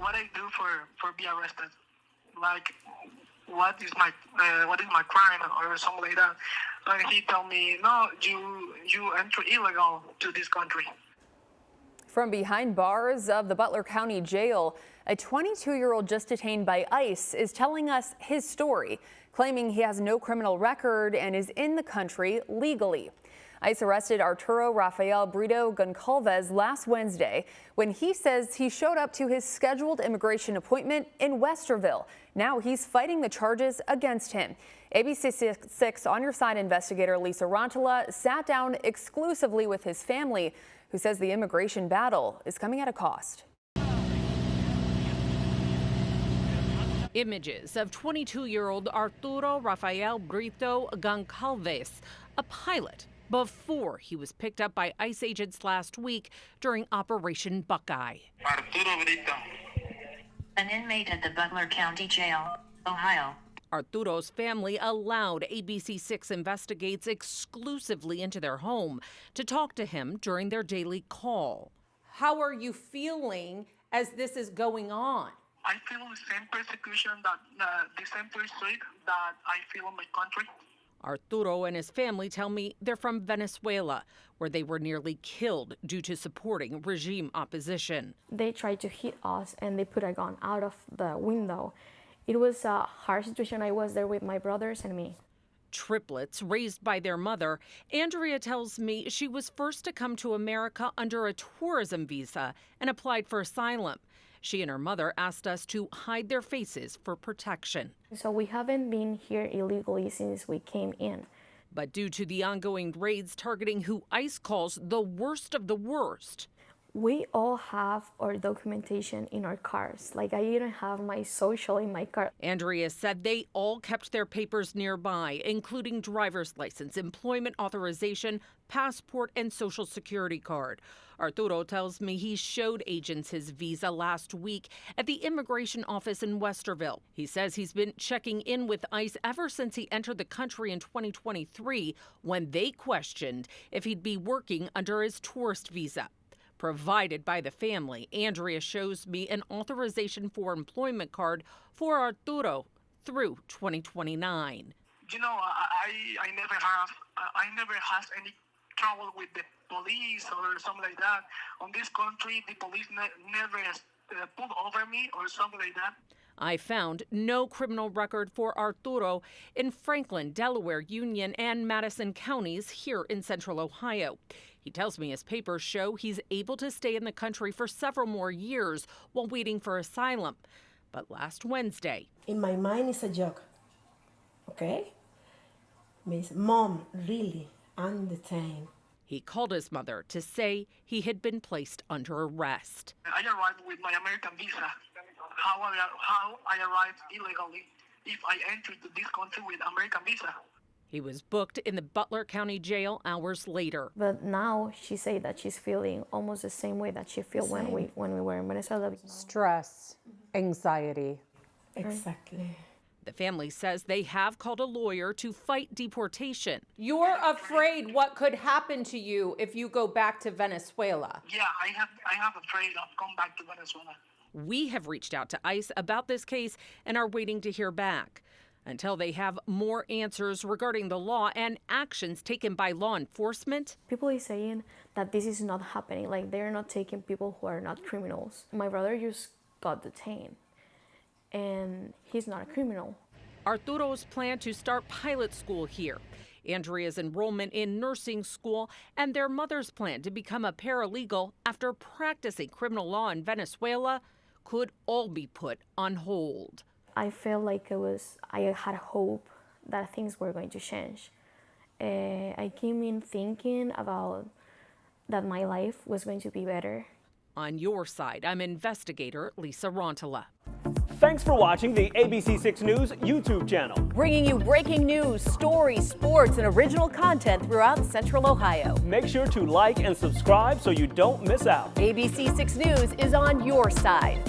what I do for be arrested, like what is my crime or something like that. And he told me, no, you enter illegal to this country. From behind bars of the Butler County Jail, a 22-year-old just detained by ICE is telling us his story, claiming he has no criminal record and is in the country legally. ICE arrested Arturo Rafael Brito Goncalvez last Wednesday when he says he showed up to his scheduled immigration appointment in Westerville. Now he's fighting the charges against him. ABC6 On Your Side investigator Lisa Rantola sat down exclusively with his family, who says the immigration battle is coming at a cost. Images of 22-year-old Arturo Rafael Brito Goncalvez, a pilot, before he was picked up by ICE agents last week during Operation Buckeye. Arturo Brito. An inmate at the Butler County Jail, Ohio. Arturo's family allowed ABC6 Investigates exclusively into their home to talk to him during their daily call. How are you feeling as this is going on? I feel the same persecution the same pursuit that I feel in my country. Arturo and his family tell me they're from Venezuela, where they were nearly killed due to supporting regime opposition. They tried to hit us and they put a gun out of the window. It was a hard situation. I was there with my brothers and me. Triplets raised by their mother, Andrea tells me she was first to come to America under a tourism visa and applied for asylum. She and her mother asked us to hide their faces for protection. So we haven't been here illegally since we came in. But due to the ongoing raids targeting who ICE calls the worst of the worst, we all have our documentation in our cars. Like, I even have my social in my car. Andrea said they all kept their papers nearby, including driver's license, employment authorization, passport, and social security card. Arturo tells me he showed agents his visa last week at the immigration office in Westerville. He says he's been checking in with ICE ever since he entered the country in 2023, when they questioned if he'd be working under his tourist visa. Provided by the family, Andrea shows me an authorization for employment card for Arturo through 2029. You know, I never had any trouble with the police or something like that. On this country, the police never pulled over me or something like that. I found no criminal record for Arturo in Franklin, Delaware, Union, and Madison counties here in central Ohio. He tells me his papers show he's able to stay in the country for several more years while waiting for asylum. But last Wednesday, in my mind, it's a joke. Okay? Means, Mom, really, I'm detained. He called his mother to say he had been placed under arrest. I arrived with my American visa. How I arrived illegally if I entered to this country with American visa. He was booked in the Butler County Jail hours later. But now she said that she's feeling almost the same way that she felt when we were in Venezuela. Stress, anxiety. Exactly. The family says they have called a lawyer to fight deportation. You're afraid what could happen to you if you go back to Venezuela. Yeah, I have afraid of come back to Venezuela. We have reached out to ICE about this case and are waiting to hear back. Until they have more answers regarding the law and actions taken by law enforcement. People are saying that this is not happening, like they're not taking people who are not criminals. My brother just got detained, and he's not a criminal. Arturo's plan to start pilot school here, Andrea's enrollment in nursing school, and their mother's plan to become a paralegal after practicing criminal law in Venezuela could all be put on hold. I felt like I had hope that things were going to change. I came in thinking about that my life was going to be better. On your side, I'm investigator Lisa Rantola. Thanks for watching the ABC6 News YouTube channel. Bringing you breaking news, stories, sports, and original content throughout Central Ohio. Make sure to like and subscribe so you don't miss out. ABC6 News is on your side.